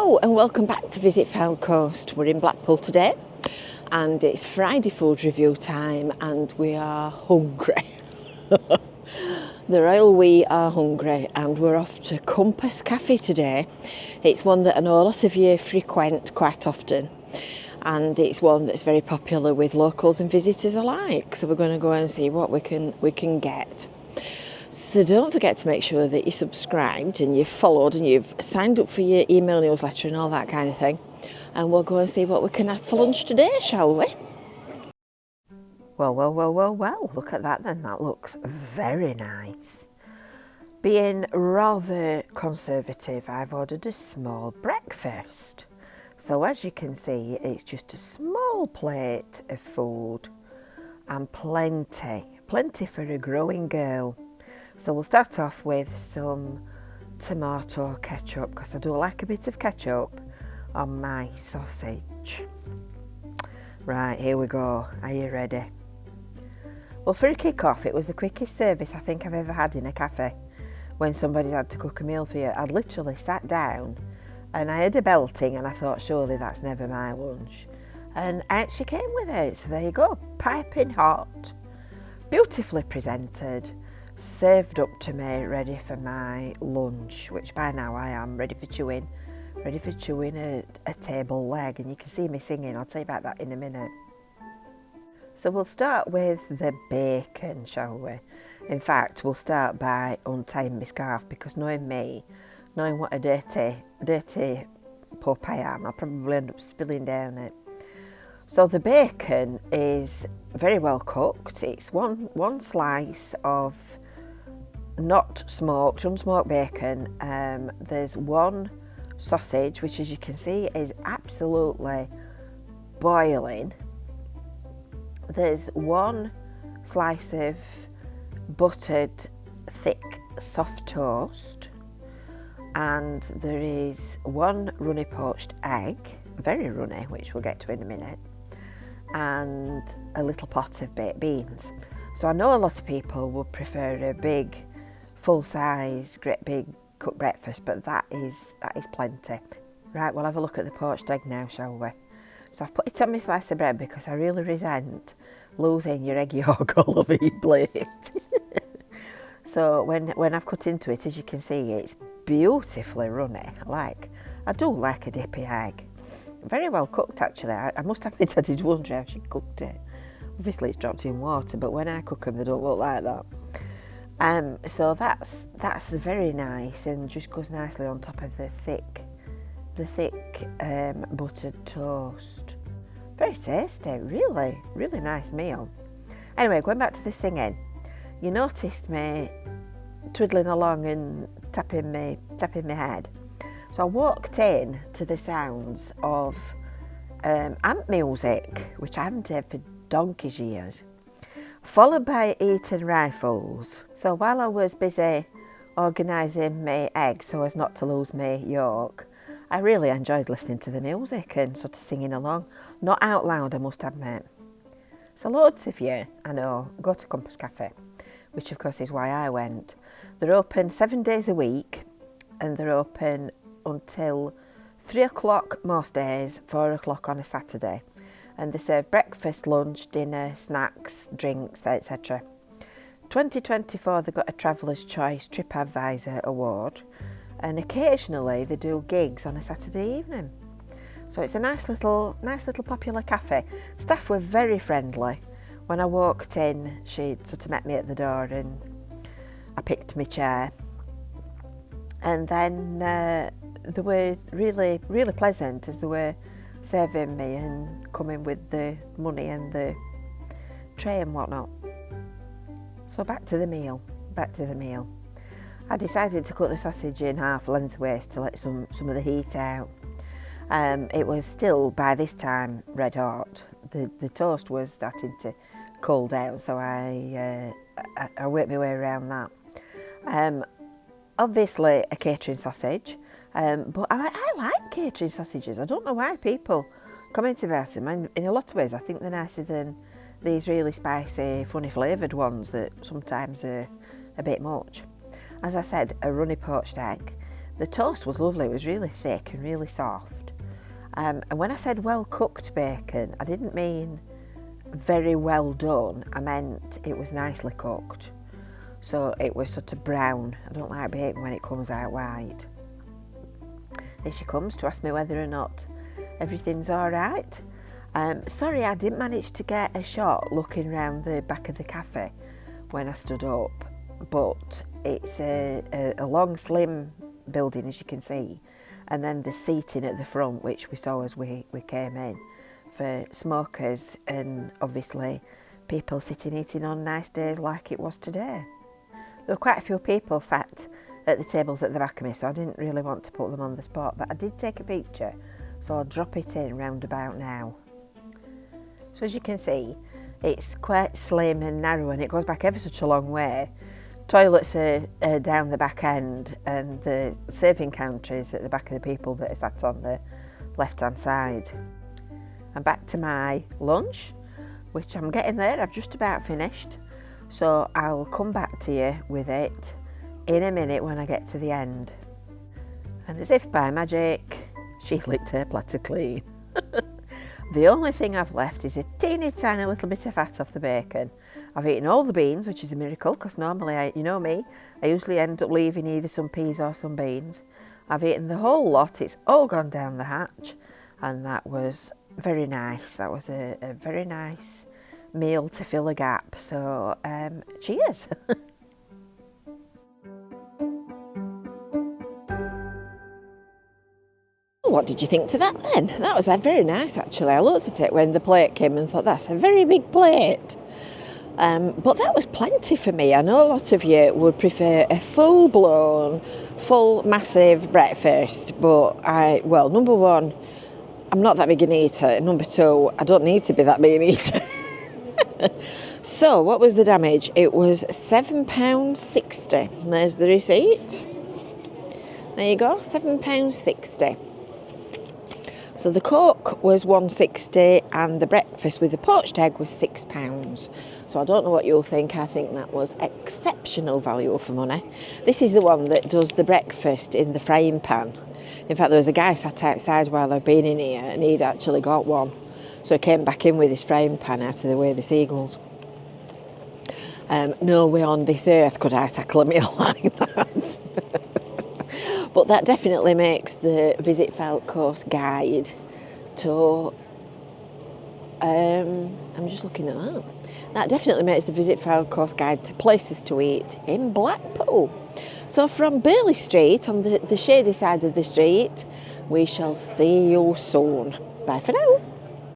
Hello and welcome back to Visit Fylde Coast. We're in Blackpool today and it's Friday food review time and we are hungry. The royal we are hungry and we're off to Compass Cafe today. It's one that I know a lot of you frequent quite often and it's one that's very popular with locals and visitors alike. So we're going to go and see what we can get. So don't forget to make sure that you're subscribed and you've followed and you've signed up for your email newsletter and all that kind of thing. And we'll go and see what we can have for lunch today, shall we? Well, look at that then. That looks very nice. Being rather conservative, I've ordered a small breakfast. So as you can see, it's just a small plate of food and plenty for a growing girl. So we'll start off with some tomato ketchup because I do like a bit of ketchup on my sausage. Right, here we go. Are you ready? Well, for a kick-off, it was the quickest service I think I've ever had in a cafe when somebody's had to cook a meal for you. I'd literally sat down and I heard a belting and I thought, surely that's never my lunch. And out she came with it. So there you go, piping hot, beautifully presented, served up to me, ready for my lunch, which by now I am ready for chewing a table leg, and you can see me singing. I'll tell you about that in a minute. So we'll start with the bacon, shall we? In fact, we'll start by untying my scarf because knowing me, knowing what a dirty pup I am, I'll probably end up spilling down it. So the bacon is very well cooked. It's one slice of not smoked, unsmoked bacon. There's one sausage, which as you can see is absolutely boiling. There's one slice of buttered, thick, soft toast. And there is one runny poached egg, very runny, which we'll get to in a minute, and a little pot of baked beans. So I know a lot of people would prefer a big, full-size, great big cooked breakfast, but that is plenty. Right, we'll have a look at the poached egg now, shall we? So I've put it on my slice of bread because I really resent losing your egg yolk all over your plate. So when I've cut into it, as you can see, it's beautifully runny. I do like a dippy egg. Very well cooked, actually. I must admit I did wonder how she cooked it. Obviously it's dropped in water, but when I cook them they don't look like that. So that's very nice and just goes nicely on top of the thick buttered toast. Very tasty, really nice meal. Anyway, going back to the singing, you noticed me twiddling along and tapping my head. So I walked in to the sounds of ant music, which I haven't heard for donkey's years, followed by eating rifles. So while I was busy organising my eggs so as not to lose my yolk, I really enjoyed listening to the music and sort of singing along. Not out loud, I must admit. So loads of you, I know, go to Compass Cafe, which of course is why I went. They're open 7 days a week and they're open until 3 o'clock most days, 4 o'clock on a Saturday. And they serve breakfast, lunch, dinner, snacks, drinks, etc. 2024 they got a Traveller's Choice TripAdvisor award and occasionally they do gigs on a Saturday evening. So it's a nice little popular cafe. Staff were very friendly. When I walked in, she sort of met me at the door and I picked my chair. And then they were really pleasant as they were serving me and coming with the money and the tray and whatnot. So back to the meal. I decided to cut the sausage in half lengthways to let some of the heat out. It was still, by this time, red hot. The toast was starting to cool down, so I worked my way around that. Obviously a catering sausage, but I like catering sausages. I don't know why people comment about them. And in a lot of ways I think they're nicer than these really spicy, funny flavoured ones that sometimes are a bit much. As I said, a runny poached egg, The toast was lovely, it was really thick and really soft. And when I said well cooked bacon, I didn't mean very well done, I meant it was nicely cooked. So it was sort of brown. I don't like bacon when it comes out white. Here she comes to ask me whether or not everything's all right. Sorry, I didn't manage to get a shot looking round the back of the cafe when I stood up, but it's a long, slim building, as you can see, and then the seating at the front, which we saw as we came in, for smokers and obviously people sitting eating on nice days like it was today. There were quite a few people sat at the tables at the back of me, so I didn't really want to put them on the spot, but I did take a picture, so I'll drop it in round about now. So as you can see, it's quite slim and narrow and it goes back ever such a long way. Toilets are down the back end and the serving counter is at the back of the people that are sat on the left-hand side. I'm back to my lunch, which I'm getting there, I've just about finished. So I'll come back to you with it in a minute when I get to the end. And as if by magic, she licked her platter clean. The only thing I've left is a teeny tiny little bit of fat off the bacon. I've eaten all the beans, which is a miracle, because normally, you know me, I usually end up leaving either some peas or some beans. I've eaten the whole lot, it's all gone down the hatch, and that was very nice. That was a very nice meal to fill a gap, so cheers. What did you think to that then? That was very nice actually. I looked at it when the plate came and thought that's a very big plate. But that was plenty for me. I know a lot of you would prefer a full-blown, full, massive breakfast, but well, number one, I'm not that big an eater. Number two, I don't need to be that big an eater. So, what was the damage? It was £7.60. There's the receipt. There you go, £7.60. So the Coke was £1.60 and the breakfast with the poached egg was £6. So I don't know what you'll think. I think that was exceptional value for money. This is the one that does the breakfast in the frying pan. In fact, there was a guy sat outside while I've been in here and he'd actually got one. So he came back in with his frying pan out of the way of the seagulls. No way on this earth could I tackle a meal like that. But that definitely makes the Visit Fylde Coast guide to, I'm just looking at that. That definitely makes the Visit Fylde Coast guide to places to eat in Blackpool. So from Burley Street, on the shady side of the street, we shall see you soon. Bye for now.